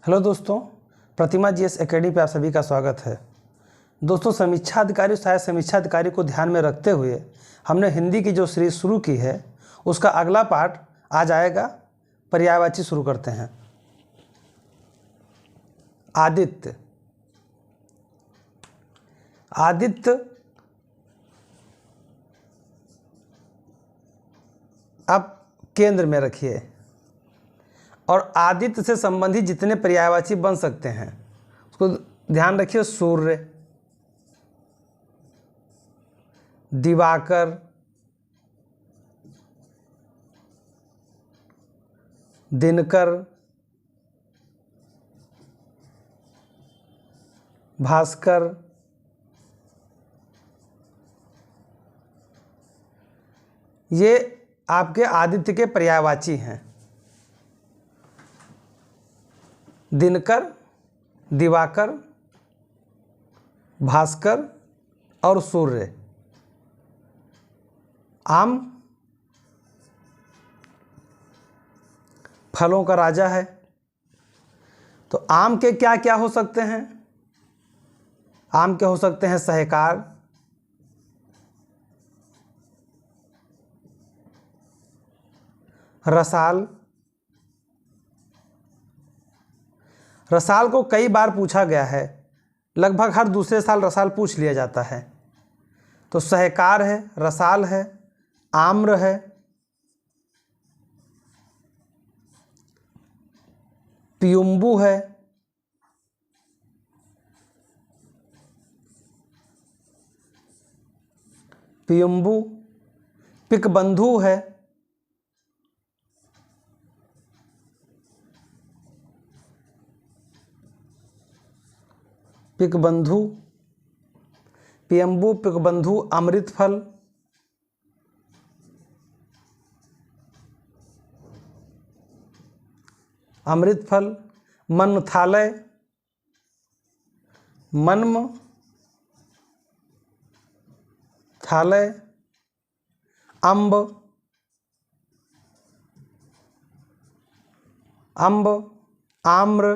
Hello दोस्तों, प्रतिमा GS academy पे आप सभी का स्वागत है। दोस्तों, समीक्षा अधिकारी सहायक समीक्षा अधिकारी को ध्यान में रखते हुए हमने हिंदी की जो सीरीज शुरू की है उसका अगला पार्ट आज आएगा। पर्यायवाची शुरू करते हैं। आदित्य। आदित्य अब केंद्र में रखिए और आदित्य से संबंधित जितने पर्यायवाची बन सकते हैं उसको ध्यान रखिए। सूर्य, दिवाकर, दिनकर, भास्कर, ये आपके आदित्य के पर्यायवाची हैं। दिनकर, दिवाकर, भास्कर और सूर्य। आम फलों का राजा है, तो आम के क्या क्या हो सकते हैं? आम के हो सकते हैं सहकार, रसाल। रसाल को कई बार पूछा गया है, लगभग हर दूसरे साल रसाल पूछ लिया जाता है। तो सहकार है, रसाल है, आम्र है, पियुम्बू है, पियुम्बू, पिकबंधु है, पिकबंधु, पियम्बू, पिकबंधु, अमृतफल, अमृतफल, मन्मथालय, थालय, अम्ब, अम्ब, आम्र,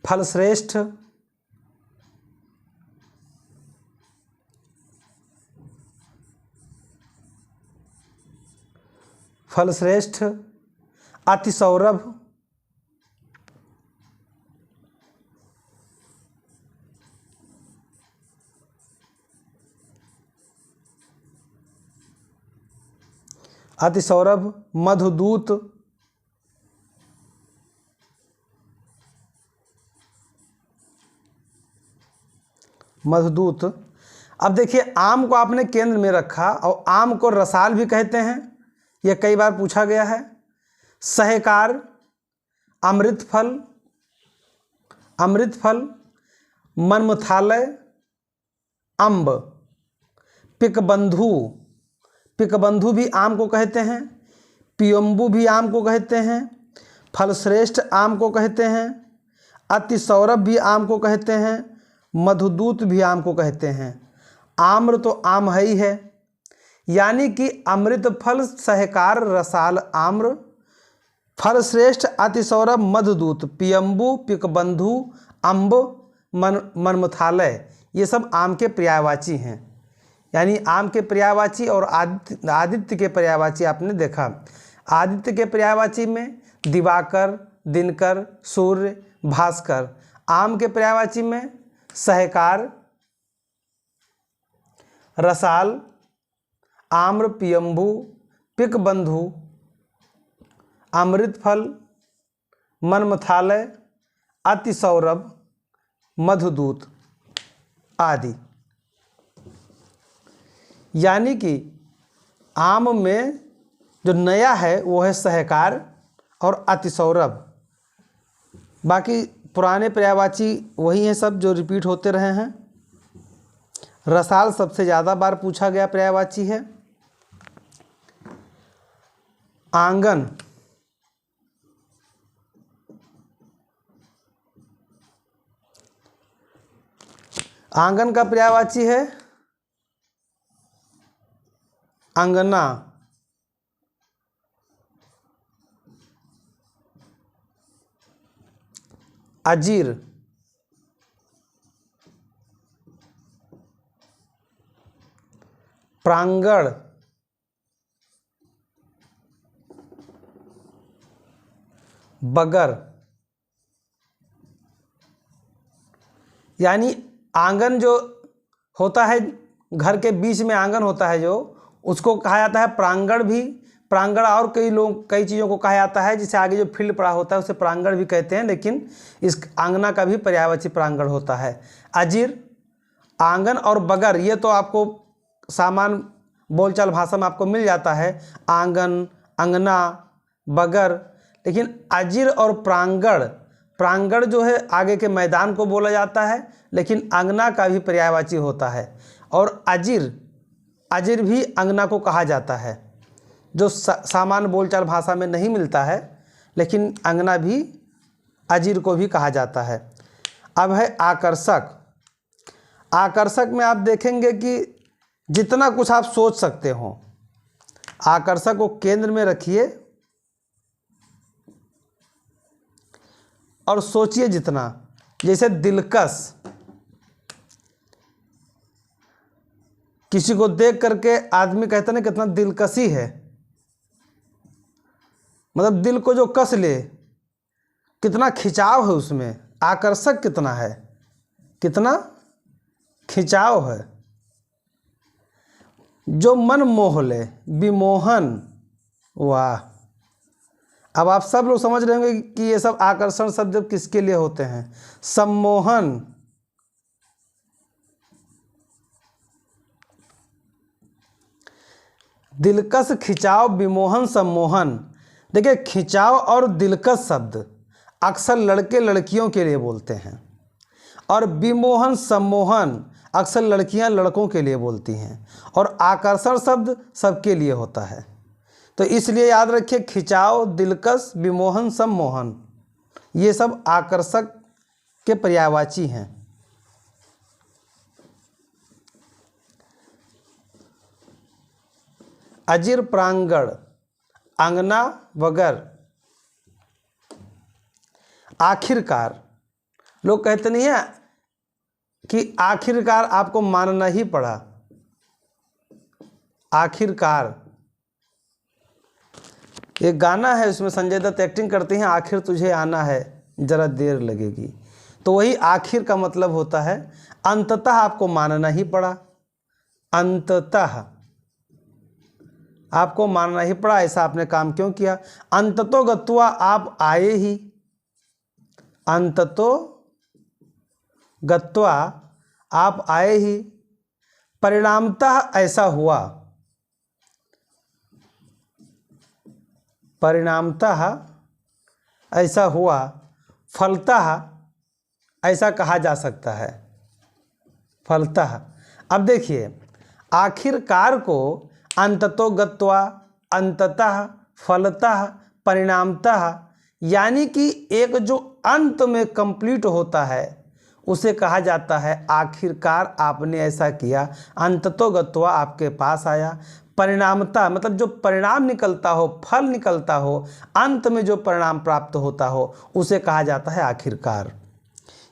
फलश्रेष्ठ, फलश्रेष्ठ, अतिसौरभ, अतिसौरभ, मधुदूत, मधुदूत। अब देखिए, आम को आपने केंद्र में रखा और आम को रसाल भी कहते हैं, यह कई बार पूछा गया है। सहकार, अमृतफल, अमृतफल, मन्मथालय, अम्ब, पिकबंधु, पिकबंधु भी आम को कहते हैं, पियम्बू भी आम को कहते हैं, फलश्रेष्ठ आम को कहते हैं, अतिसौरभ भी आम को कहते हैं, मधुदूत भी आम को कहते हैं। आम्र तो आम है ही है, यानी कि अमृत फल, सहकार, रसाल, आम्र, फलश्रेष्ठ, अतिसौरभ, मधुदूत, पियम्बू, पिकबंधु, अम्ब, मन्मथालय, ये सब आम के पर्यायवाची हैं। यानी आम के पर्यायवाची और आदित्य के पर्यायवाची आपने देखा। आदित्य के पर्यायवाची में दिवाकर, दिनकर, सूर्य, भास्कर। आम के पर्यायवाची में सहकार, रसाल, आम्र, पियम्बू, पिकबंधु, अमृतफल, मन्मथालय, अतिसौरभ, मधुदूत आदि। यानी कि आम में जो नया है वो है सहकार और अतिसौरभ। बाकी पुराने पर्यायवाची वही हैं, सब जो रिपीट होते रहे हैं। रसाल सबसे ज़्यादा बार पूछा गया पर्यायवाची है। आंगन, आंगन का पर्यायवाची है अंगना, अजीर, प्रांगण, बगर। यानी आंगन जो होता है, घर के बीच में आंगन होता है जो, उसको कहा जाता है प्रांगण भी। प्रांगण और कई चीज़ों को कहा जाता है, जिसे आगे जो फील्ड पड़ा होता है उसे प्रांगण भी कहते हैं, लेकिन इस आंगना का भी पर्यायवाची प्रांगण होता है। अजीर, आंगन और बगर ये तो आपको सामान्य बोलचाल भाषा में आपको मिल जाता है, आंगन, अंगना, बगर। लेकिन अजीर और प्रांगण, प्रांगण जो है आगे के मैदान को बोला जाता है, लेकिन अंगना का भी पर्यायवाची होता है। और अजीर, अजीर भी अंगना को कहा जाता है, जो सामान्य बोलचाल भाषा में नहीं मिलता है, लेकिन अंगना भी अजीर को भी कहा जाता है। अब है आकर्षक। आकर्षक में आप देखेंगे कि जितना कुछ आप सोच सकते हो, आकर्षक को केंद्र में रखिए और सोचिए जितना। जैसे दिलकश, किसी को देख करके आदमी कहता ना कितना दिलकशी है, मतलब दिल को जो कस ले, कितना खिंचाव है उसमें। आकर्षक कितना है, कितना खिंचाव है। जो मन मोह ले, विमोहन। वाह, अब आप सब लोग समझ रहे होंगे कि ये सब आकर्षण शब्द किसके लिए होते हैं। सम्मोहन, दिलकश, खिंचाव, विमोहन, सम्मोहन। देखिए, खिंचाव और दिलकश शब्द अक्सर लड़के लड़कियों के लिए बोलते हैं, और विमोहन, सम्मोहन अक्सर लड़कियां लड़कों के लिए बोलती हैं, और आकर्षण शब्द सबके लिए होता है। तो इसलिए याद रखिए, खिंचाव, दिलकश, विमोहन, सम्मोहन ये सब आकर्षक के पर्यायवाची हैं। अजीर, प्रांगण, अंगना, बगर। आखिरकार, लोग कहते नहीं है कि आखिरकार आपको मानना ही पड़ा। आखिरकार एक गाना है, उसमें संजय दत्त एक्टिंग करते हैं, आखिर तुझे आना है जरा देर लगेगी। तो वही आखिर का मतलब होता है अंततः आपको मानना ही पड़ा। अंततः आपको मानना ही पड़ा, ऐसा आपने काम क्यों किया। अंततो गत्वा आप आए ही, अंततो गत्वा आप आए ही। परिणामतः ऐसा हुआ, परिणामतः ऐसा हुआ। फलतः ऐसा कहा जा सकता है, फलतः। अब देखिए, आखिरकार को अंततो गत्वा, अंततः, फलतः, परिणामतः, यानी कि एक जो अंत में कंप्लीट होता है उसे कहा जाता है आखिरकार आपने ऐसा किया। अंततो गत्वा आपके पास आया। परिणामतः मतलब जो परिणाम निकलता हो, फल निकलता हो, अंत में जो परिणाम प्राप्त होता हो उसे कहा जाता है आखिरकार।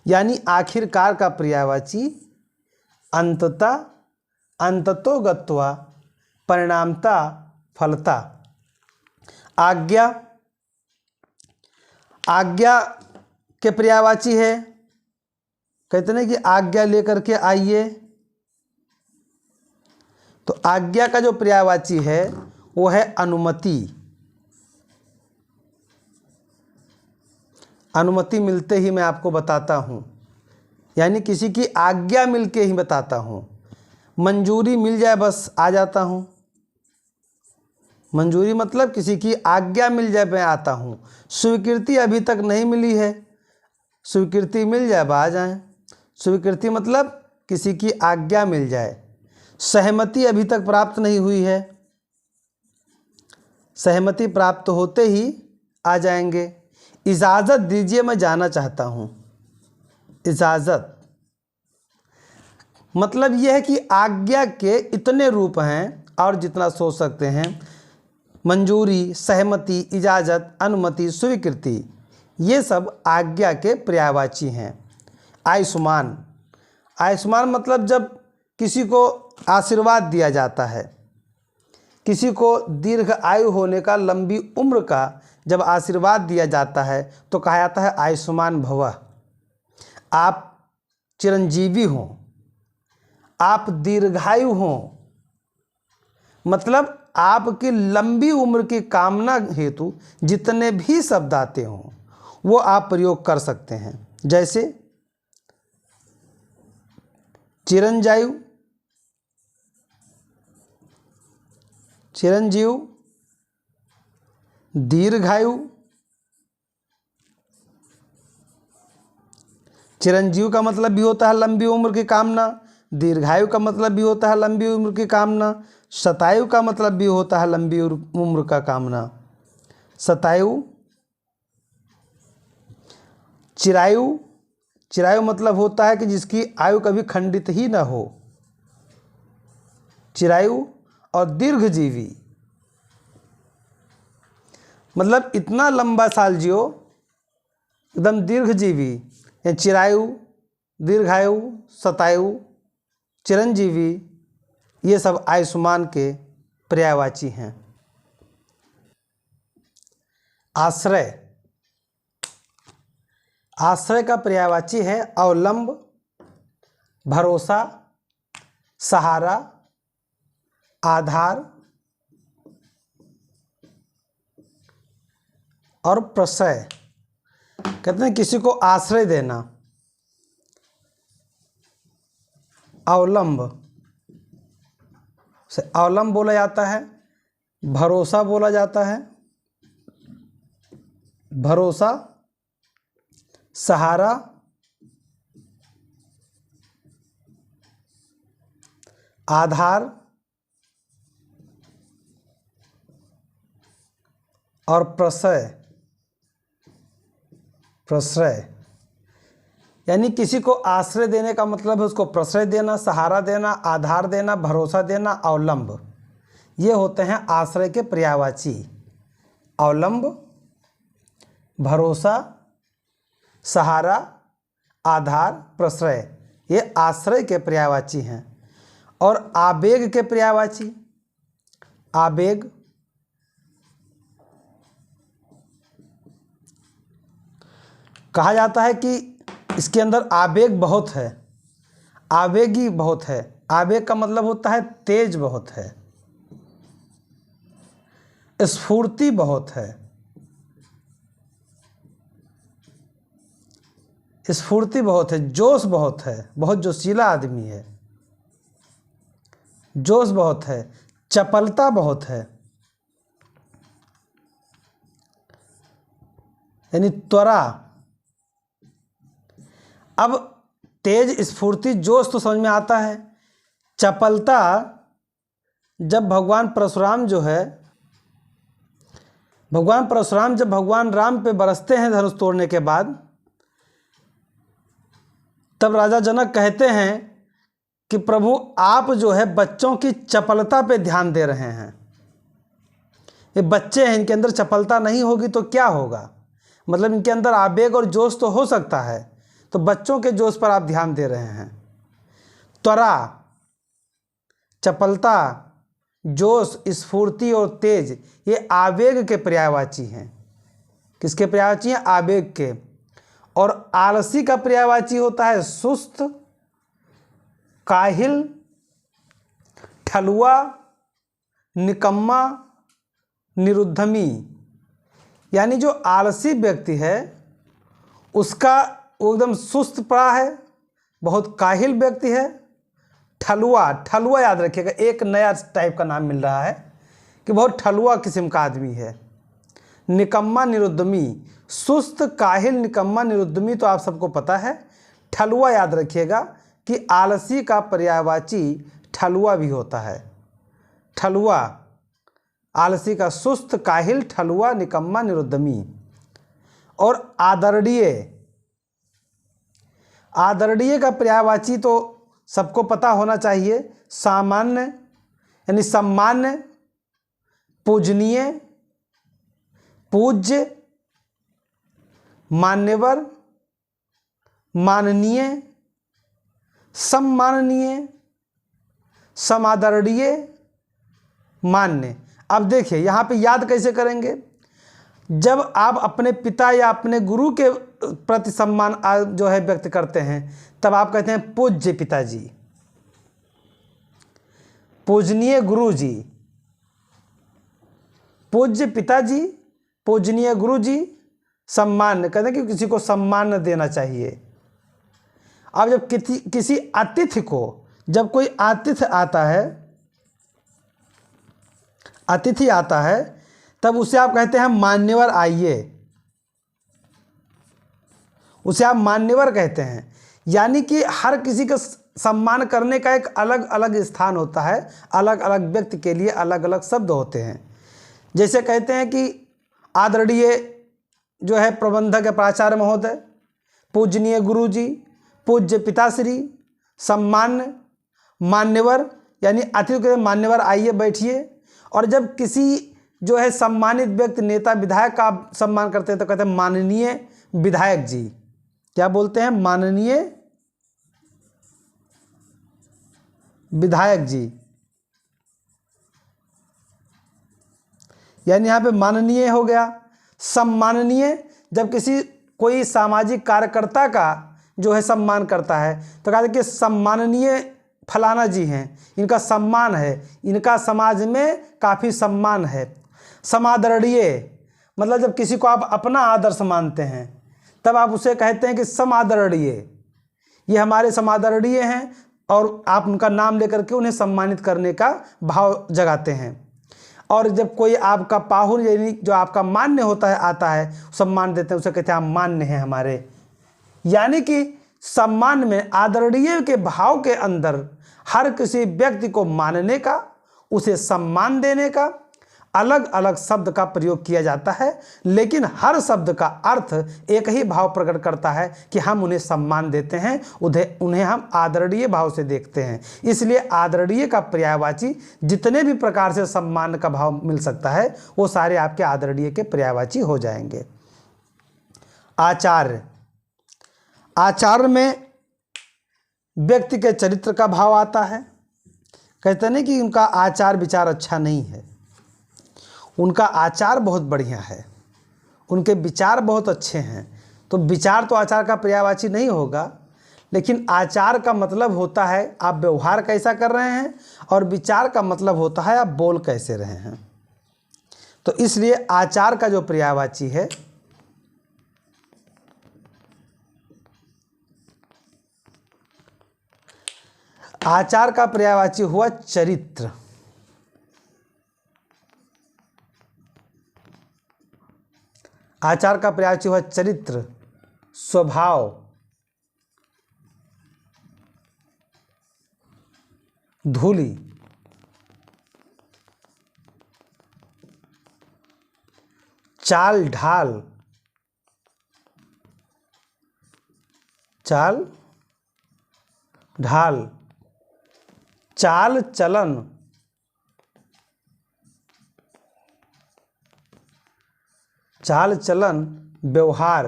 यानी आखिरकार का पर्यायवाची अंततः, अंततो गत्वा, परिणामता, फलता। आज्ञा, आज्ञा के पर्यायवाची है, कहते हैं कि आज्ञा लेकर के आइए। तो आज्ञा का जो पर्यायवाची है वो है अनुमति। अनुमति मिलते ही मैं आपको बताता हूँ, यानी किसी की आज्ञा मिलके ही बताता हूँ। मंजूरी मिल जाए बस आ जाता हूँ। मंजूरी मतलब किसी की आज्ञा मिल जाए मैं आता हूँ। स्वीकृति अभी तक नहीं मिली है, स्वीकृति मिल जाए आ जाएं। स्वीकृति मतलब किसी की आज्ञा मिल जाए। सहमति अभी तक प्राप्त नहीं हुई है, सहमति प्राप्त होते ही आ जाएंगे। इजाज़त दीजिए मैं जाना चाहता हूँ। इजाज़त मतलब यह है कि आज्ञा के इतने रूप हैं और जितना सोच सकते हैं। मंजूरी, सहमति, इजाज़त, अनुमति, स्वीकृति, ये सब आज्ञा के पर्यायवाची हैं। आयुष्मान, आयुष्मान मतलब जब किसी को आशीर्वाद दिया जाता है, किसी को दीर्घ आयु होने का, लंबी उम्र का जब आशीर्वाद दिया जाता है तो कहा जाता है आयुष्मान भवः। आप चिरंजीवी हों, आप दीर्घायु हों, मतलब आपकी लंबी उम्र की कामना हेतु जितने भी शब्द आते हों वो आप प्रयोग कर सकते हैं। जैसे चिरंजायु, चिरंजीव, दीर्घायु। चिरंजीव का मतलब भी होता है लंबी उम्र की कामना, दीर्घायु का मतलब भी होता है लंबी उम्र की कामना, शतायु का मतलब भी होता है लंबी उम्र का कामना। शतायु, चिरायु, चिरायु मतलब होता है कि जिसकी आयु कभी खंडित ही न हो, चिरायु। और दीर्घजीवी मतलब इतना लंबा साल जियो, एकदम दीर्घजीवी। या चिरायु, दीर्घायु, शतायु, चिरंजीवी, ये सब आयुष्मान के पर्यायवाची हैं। आश्रय, आश्रय का पर्यायवाची है अवलंब, भरोसा, सहारा, आधार और प्रश्रय। कहते हैं किसी को आश्रय देना। अवलंब से अवलंब बोला जाता है, भरोसा बोला जाता है, भरोसा, सहारा, आधार और प्रश्रय। प्रश्रय यानी किसी को आश्रय देने का मतलब है उसको प्रश्रय देना, सहारा देना, आधार देना, भरोसा देना, अवलंब। ये होते हैं आश्रय के पर्यायवाची। अवलंब, भरोसा, सहारा, आधार, प्रश्रय, ये आश्रय के पर्यायवाची हैं। और आवेग के पर्यायवाची, आवेग, कहा जाता है कि इसके अंदर आवेग बहुत है, आवेगी बहुत है। आवेग का मतलब होता है तेज बहुत है, स्फूर्ति बहुत है, स्फूर्ति बहुत है, जोश बहुत है, बहुत जोशीला आदमी है, जोश बहुत है, चपलता बहुत है, यानी त्वरा। अब तेज, स्फूर्ति, जोश तो समझ में आता है। चपलता, जब भगवान परशुराम जो है, भगवान परशुराम जब भगवान राम पे बरसते हैं धनुष तोड़ने के बाद, तब राजा जनक कहते हैं कि प्रभु आप जो है बच्चों की चपलता पे ध्यान दे रहे हैं। ये बच्चे हैं, इनके अंदर चपलता नहीं होगी तो क्या होगा, मतलब इनके अंदर आवेग और जोश तो हो सकता है, तो बच्चों के जोश पर आप ध्यान दे रहे हैं। त्वरा, चपलता, जोश, स्फूर्ति और तेज, ये आवेग के पर्यायवाची हैं। किसके पर्यायवाची हैं? आवेग के। और आलसी का पर्यायवाची होता है सुस्त, काहिल, ठलुआ, निकम्मा, निरुद्धमी। यानी जो आलसी व्यक्ति है उसका वो एकदम सुस्त पड़ा है, बहुत काहिल व्यक्ति है। ठलुआ, ठलुआ याद रखिएगा, एक नया टाइप का नाम मिल रहा है कि बहुत ठलुआ किस्म का आदमी है। निकम्मा, निरुद्धमी, सुस्त, काहिल, निकम्मा, निरुद्धमी तो आप सबको पता है। ठलुआ याद रखिएगा कि आलसी का पर्यायवाची ठलुआ भी होता है। ठलुआ, आलसी का सुस्त, काहिल, ठलुआ, निकम्मा, निरुद्धमी। और आदरणीय, आदरणीय का पर्यायवाची तो सबको पता होना चाहिए। सामान्य यानी सम्मान्य, पूजनीय, पूज्य, मान्यवर, माननीय, सम्माननीय, समादरणीय, मान्य। अब देखिए यहाँ पे याद कैसे करेंगे। जब आप अपने पिता या अपने गुरु के प्रति सम्मान जो है व्यक्त करते हैं तब आप कहते हैं पूज्य पिताजी, पूजनीय गुरु जी, पूज्य पिताजी, पूजनीय गुरु जी, सम्मान कहते हैं कि किसी को सम्मान देना चाहिए। अब जब किसी अतिथि को, जब कोई अतिथि आता है, अतिथि आता है, तब उसे आप कहते हैं मान्यवर आइए, उसे आप मान्यवर कहते हैं। यानी कि हर किसी का सम्मान करने का एक अलग अलग स्थान होता है, अलग अलग व्यक्ति के लिए अलग अलग शब्द होते हैं। जैसे कहते हैं कि आदरणीय जो है प्रबंधक या प्राचार्य महोदय, पूजनीय गुरु जी, पूज्य पिताश्री, सम्मान्य, मान्यवर, यानी अतिथि के मान्यवर आइए बैठिए। और जब किसी जो है सम्मानित व्यक्ति, नेता, विधायक का आप सम्मान करते हैं तो कहते हैं माननीय विधायक जी। क्या बोलते हैं? माननीय विधायक जी। यानी यहाँ पे माननीय हो गया। सम्माननीय, जब कोई सामाजिक कार्यकर्ता का जो है सम्मान करता है तो कहते हैं कि सम्माननीय फलाना जी हैं, इनका सम्मान है, इनका समाज में काफ़ी सम्मान है। समादरणीय, मतलब जब किसी को आप अपना आदर्श मानते हैं तब आप उसे कहते हैं कि समादरणीय, ये हमारे समादरणीय हैं, और आप उनका नाम लेकर के उन्हें सम्मानित करने का भाव जगाते हैं। और जब कोई आपका पाहुन, यानी जो आपका मान्य होता है, आता है, सम्मान देते हैं, उसे कहते हैं आप मान्य हैं हमारे। यानी कि सम्मान में, आदरणीय के भाव के अंदर हर किसी व्यक्ति को मानने का, उसे सम्मान देने का अलग अलग शब्द का प्रयोग किया जाता है, लेकिन हर शब्द का अर्थ एक ही भाव प्रकट करता है कि हम उन्हें सम्मान देते हैं, उन्हें हम आदरणीय भाव से देखते हैं। इसलिए आदरणीय का पर्यायवाची जितने भी प्रकार से सम्मान का भाव मिल सकता है वो सारे आपके आदरणीय के पर्यायवाची हो जाएंगे। आचार्य, आचार्य में व्यक्ति के चरित्र का भाव आता है। कहते नहीं कि उनका आचार विचार अच्छा नहीं है, उनका आचार बहुत बढ़िया है, उनके विचार बहुत अच्छे हैं। तो विचार तो आचार का पर्यायवाची नहीं होगा, लेकिन आचार का मतलब होता है आप व्यवहार कैसा कर रहे हैं, और विचार का मतलब होता है आप बोल कैसे रहे हैं। तो इसलिए आचार का जो पर्यायवाची है आचार का पर्यायवाची हुआ चरित्र। आचार का पर्यायवाची हुआ चरित्र, स्वभाव, धूली, चाल ढाल, चाल ढाल, चाल चलन, चाल चलन, व्यवहार।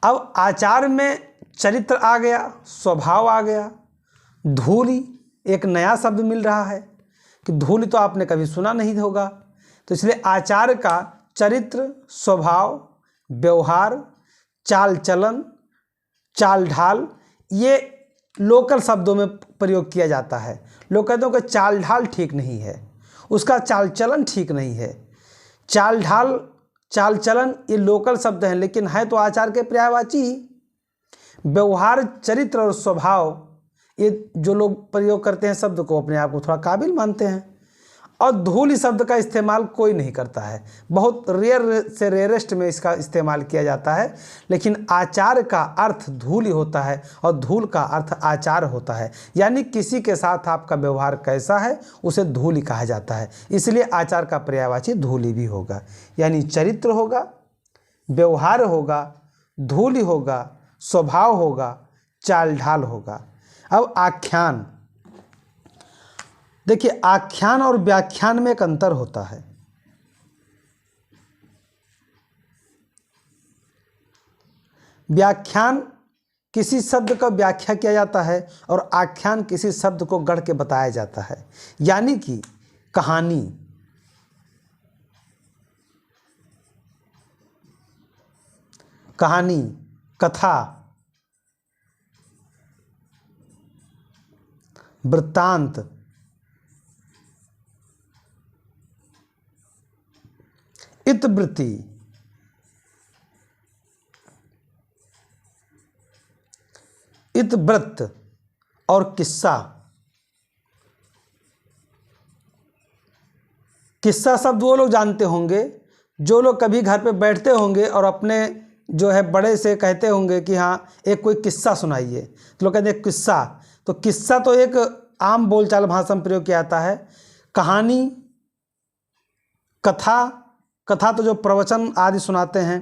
अब आचार में चरित्र आ गया, स्वभाव आ गया, धूली एक नया शब्द मिल रहा है कि धूली तो आपने कभी सुना नहीं होगा। तो इसलिए आचार का चरित्र, स्वभाव, व्यवहार, चाल चलन, चाल ढाल, ये लोकल शब्दों में प्रयोग किया जाता है। लोग कहते हैं कि चाल ढाल ठीक नहीं है, उसका चाल चलन ठीक नहीं है। चाल ढाल, चाल चलन ये लोकल शब्द हैं, लेकिन है तो आचार के पर्यायवाची ही। व्यवहार, चरित्र और स्वभाव, ये जो लोग प्रयोग करते हैं शब्द को अपने आप को थोड़ा काबिल मानते हैं। और धूल शब्द का इस्तेमाल कोई नहीं करता है, बहुत रेयर से रेयरेस्ट में इसका इस्तेमाल किया जाता है। लेकिन आचार का अर्थ धूल होता है और धूल का अर्थ आचार होता है, यानी किसी के साथ आपका व्यवहार कैसा है उसे धूल कहा जाता है। इसलिए आचार का पर्यायवाची धूली भी होगा, यानी चरित्र होगा, व्यवहार होगा, धूल होगा, स्वभाव होगा, चाल ढाल होगा। अब आख्यान, देखिए आख्यान और व्याख्यान में एक अंतर होता है। व्याख्यान किसी शब्द का व्याख्या किया जाता है और आख्यान किसी शब्द को गढ़ के बताया जाता है। यानी कि कहानी, कहानी, कथा, वृत्तांत, इतिवृत्ति, इतिवृत्त और किस्सा। किस्सा शब्द वो लोग जानते होंगे जो लोग कभी घर पे बैठते होंगे और अपने जो है बड़े से कहते होंगे कि हाँ एक कोई किस्सा सुनाइए, तो लोग कहते हैं किस्सा। तो किस्सा तो एक आम बोलचाल भाषा में प्रयोग किया जाता है। कहानी, कथा, कथा तो जो प्रवचन आदि सुनाते हैं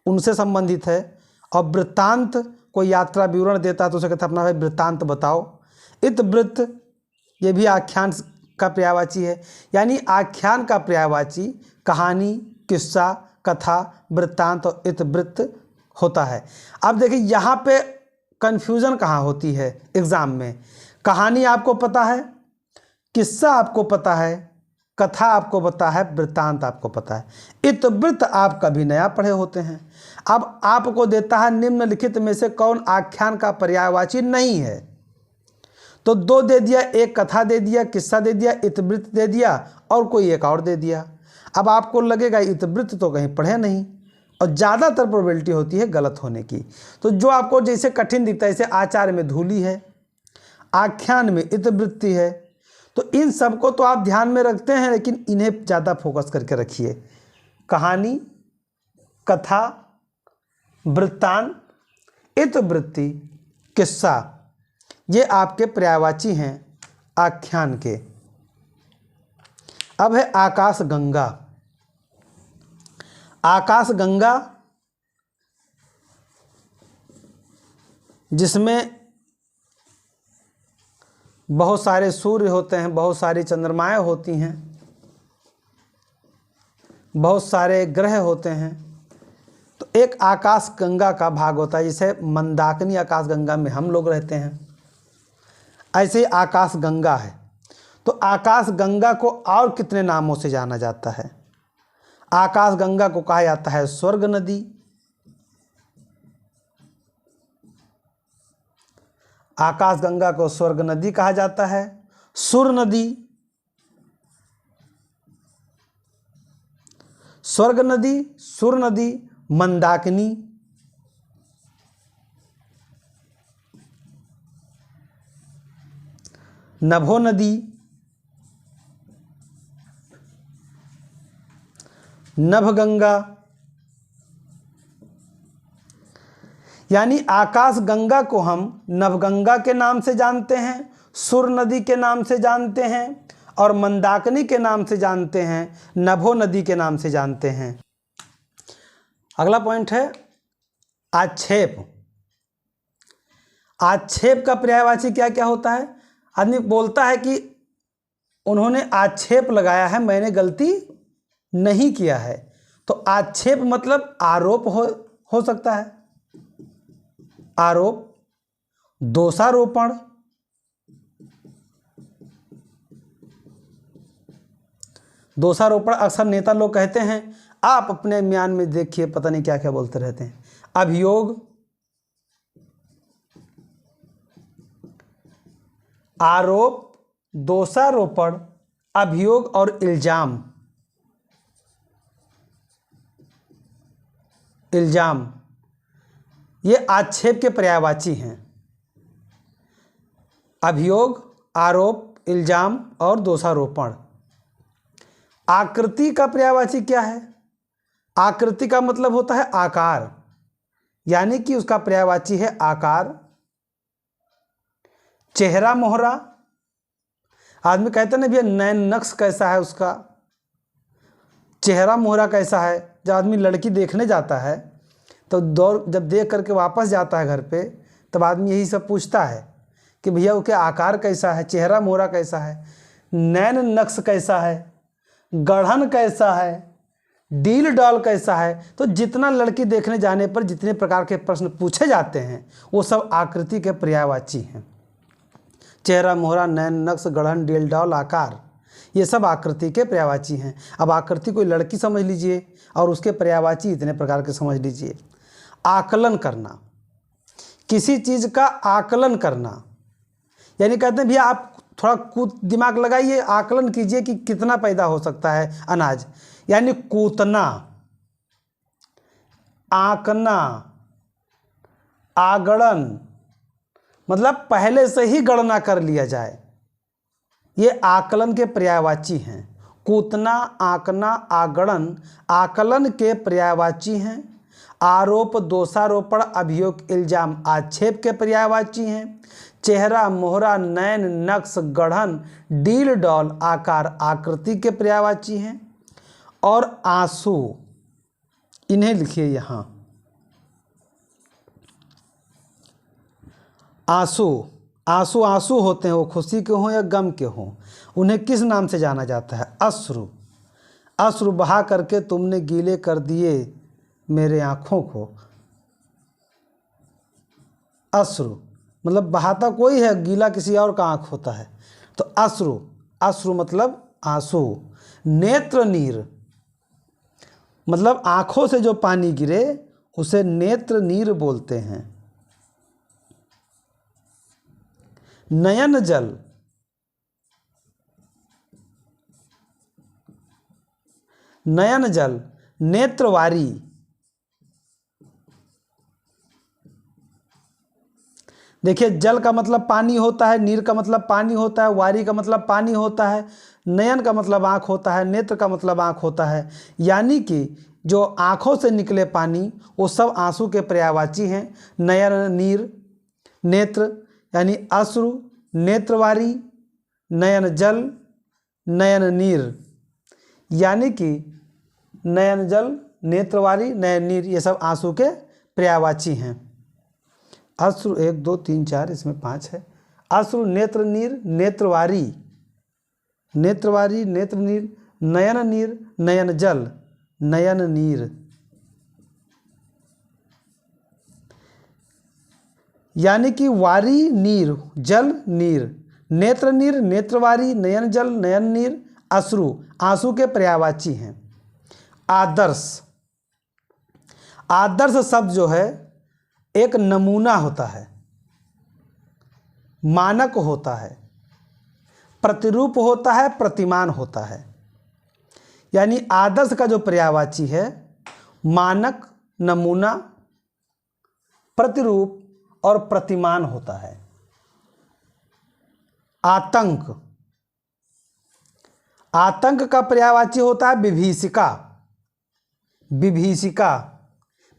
उनसे संबंधित है। और वृत्तांत, कोई यात्रा विवरण देता है तो उसे कहता है अपना भाई वृत्तांत बताओ। इतिवृत्त, ये भी आख्यान का पर्यायवाची है। यानी आख्यान का पर्यायवाची कहानी, किस्सा, कथा, वृत्तांत और इतिवृत्त होता है। अब देखिए यहाँ पे कन्फ्यूज़न कहाँ होती है एग्ज़ाम में। कहानी आपको पता है, किस्सा आपको पता है, कथा आपको पता है, वृत्तांत आपको पता है, इतिवृत्त आप कभी नया पढ़े होते हैं। अब आपको देता है निम्नलिखित में से कौन आख्यान का पर्यायवाची नहीं है। तो दो दे दिया, एक कथा दे दिया, किस्सा दे दिया, इतिवृत्त दे दिया और कोई एक और दे दिया। अब आपको लगेगा इतिवृत्त तो कहीं पढ़े नहीं और ज़्यादातर प्रोबेबिलिटी होती है गलत होने की। तो जो आपको जैसे कठिन दिखता है, जैसे आचार्य में धूली है, आख्यान में इतिवृत्ति है, तो इन सब को तो आप ध्यान में रखते हैं लेकिन इन्हें ज़्यादा फोकस करके रखिए। कहानी, कथा, वृत्तांत, इतिवृत्ति, किस्सा, ये आपके पर्यायवाची हैं आख्यान के। अब है आकाश गंगा। आकाश गंगा जिसमें बहुत सारे सूर्य होते हैं, बहुत सारी चंद्रमाएँ होती हैं, बहुत सारे ग्रह होते हैं। तो एक आकाश गंगा का भाग होता है, जिसे मंदाकिनी आकाश गंगा में हम लोग रहते हैं, ऐसे ही आकाश गंगा है। तो आकाश गंगा को और कितने नामों से जाना जाता है? आकाश गंगा को कहा जाता है स्वर्ग नदी, आकाश गंगा को स्वर्ग नदी कहा जाता है, सुर नदी, स्वर्ग नदी, सुर नदी, मंदाकिनी, नभो नदी, नभगंगा। यानी आकाश गंगा को हम नवगंगा के नाम से जानते हैं, सुर नदी के नाम से जानते हैं और मंदाकिनी के नाम से जानते हैं, नभो नदी के नाम से जानते हैं। अगला पॉइंट है आक्षेप। आक्षेप का पर्यायवाची क्या क्या होता है? आदमी बोलता है कि उन्होंने आक्षेप लगाया है, मैंने गलती नहीं किया है। तो आक्षेप मतलब आरोप हो सकता है, आरोप, दोषारोपण, दोषारोपण अक्सर नेता लोग कहते हैं, आप अपने म्यान में देखिए पता नहीं क्या क्या बोलते रहते हैं। अभियोग, आरोप, दोषारोपण, अभियोग और इल्जाम। इल्जाम ये आक्षेप के पर्यायवाची हैं। अभियोग, आरोप, इल्जाम और दोषारोपण। आकृति का पर्यायवाची क्या है? आकृति का मतलब होता है आकार, यानी कि उसका पर्यायवाची है आकार। चेहरा मोहरा, आदमी कहते ना भैया नैन नक्श कैसा है उसका, चेहरा मोहरा कैसा है। जब आदमी लड़की देखने जाता है तो जब देख करके वापस जाता है घर पे, तब आदमी यही सब पूछता है कि भैया उसके आकार कैसा है, चेहरा मोहरा कैसा है, नैन नक्श कैसा है, गढ़न कैसा है, डील डॉल कैसा है? तो जितना लड़की देखने जाने पर जितने प्रकार के प्रश्न पूछे जाते हैं वो सब आकृति के पर्यायवाची हैं। चेहरा, मोहरा, नैन, नक्श, गढ़न, डील डॉल, आकार, ये सब आकृति के पर्यायवाची हैं। अब आकृति कोई लड़की समझ लीजिए और उसके पर्यायवाची इतने प्रकार के समझ लीजिए। आकलन करना, किसी चीज़ का आकलन करना, यानी कहते हैं भैया आप थोड़ा कूद दिमाग लगाइए, आकलन कीजिए कि कितना पैदा हो सकता है अनाज, यानी कूतना, आंकना, आगणन, मतलब पहले से ही गणना कर लिया जाए, ये आकलन के पर्यायवाची हैं। कूतना, आंकना, आगणन आकलन के पर्यायवाची हैं। आरोप, दोषारोपण, अभियोग, इल्जाम आक्षेप के पर्यायवाची हैं। चेहरा, मोहरा, नैन, नक्श, गढ़न, डील डॉल, आकार आकृति के पर्यायवाची हैं। और आंसू, इन्हें लिखिए यहाँ, आंसू, आंसू आंसू होते हैं, वो खुशी के हों या गम के हों, उन्हें किस नाम से जाना जाता है? अश्रु। अश्रु बहा करके तुमने गीले कर दिए मेरे आँखों को। अश्रु मतलब बहाता कोई है, गीला किसी और का आँख होता है, तो अश्रु, अश्रु मतलब आंसू। नेत्र नीर मतलब आँखों से जो पानी गिरे उसे नेत्र नीर बोलते हैं। नयन जल, नयन जल, नेत्रवारी, देखिए जल का मतलब पानी होता है, नीर का मतलब पानी होता है, वारी का मतलब पानी होता है, नयन का मतलब आँख होता है, नेत्र का मतलब आँख होता है, यानी कि जो आँखों से निकले पानी वो सब आंसू के पर्यायवाची हैं। नयन, नीर, नेत्र यानी अश्रु, नेत्रवारी, नयन जल, नयन नीर, यानी कि नयन जल, नेत्रवारी, नयन नीर ये सब आंसू के पर्यायवाची हैं। अश्रु 1 2 3 4 इसमें 5 है। अश्रु, नेत्र नीर, नेत्रवारी, नेत्रवारी, नेत्र नीर, नयन नीर, नयन जल, नयन नीर, यानी कि वारी नीर, जल नीर, नेत्र नीर, नेत्रवारी, नयन जल, नयन नीर, अश्रु आंसू के पर्यायवाची हैं। आदर्श, आदर्श शब्द जो है एक नमूना होता है, मानक होता है, प्रतिरूप होता है, प्रतिमान होता है, यानी आदर्श का जो पर्यायवाची है मानक, नमूना, प्रतिरूप और प्रतिमान होता है। आतंक, आतंक का पर्यायवाची होता है विभीषिका, विभीषिका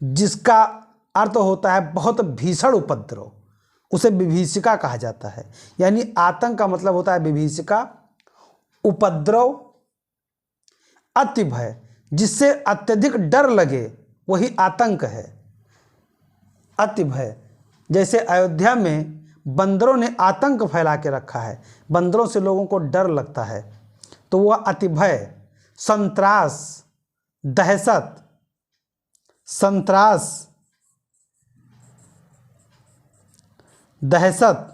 जिसका अर्थ होता है बहुत भीषण उपद्रव, उसे विभीषिका कहा जाता है। यानी आतंक का मतलब होता है विभीषिका, उपद्रव, अतिभय जिससे अत्यधिक डर लगे वही आतंक है। अतिभय, जैसे अयोध्या में बंदरों ने आतंक फैला के रखा है, बंदरों से लोगों को डर लगता है, तो वह अतिभय। संत्रास, दहशत, संत्रास, दहशत,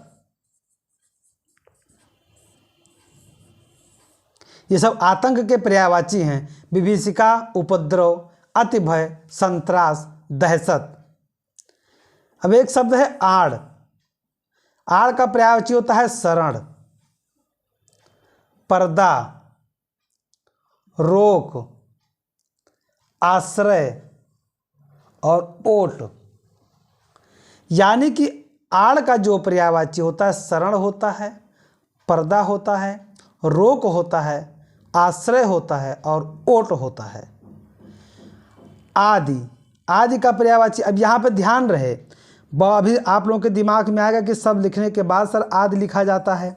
ये सब आतंक के पर्यायवाची हैं। विभीषिका, उपद्रव, अतिभय, संत्रास, दहशत। अब एक शब्द है आड़, आड़ का पर्यायवाची होता है शरण, पर्दा, रोक, आश्रय और ओट। यानी कि आड़ का जो पर्यायवाची होता है शरण होता है, पर्दा होता है, रोक होता है, आश्रय होता है और ओट होता है। आदि, आदि का पर्यायवाची, अब यहाँ पे ध्यान रहे, अभी आप लोगों के दिमाग में आएगा कि सब लिखने के बाद सर आदि लिखा जाता है,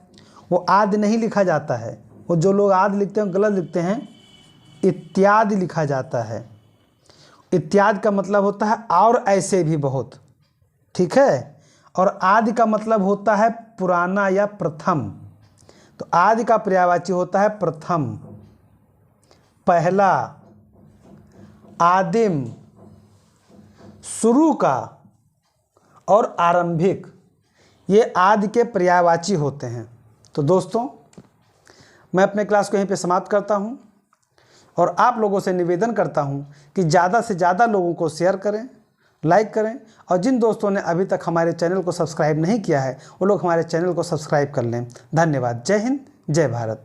वो आदि नहीं लिखा जाता है, वो जो लोग आदि लिखते हैं गलत लिखते हैं, इत्यादि लिखा जाता है। इत्यादि का मतलब होता है और ऐसे भी बहुत, ठीक है। और आदि का मतलब होता है पुराना या प्रथम, तो आदि का पर्यायवाची होता है प्रथम, पहला, आदिम, शुरू का और आरंभिक, ये आदि के पर्यायवाची होते हैं। तो दोस्तों, मैं अपने क्लास को यहीं पे समाप्त करता हूँ और आप लोगों से निवेदन करता हूँ कि ज़्यादा से ज़्यादा लोगों को शेयर करें, लाइक करें, और जिन दोस्तों ने अभी तक हमारे चैनल को सब्सक्राइब नहीं किया है वो लोग हमारे चैनल को सब्सक्राइब कर लें। धन्यवाद। जय हिंद, जय भारत।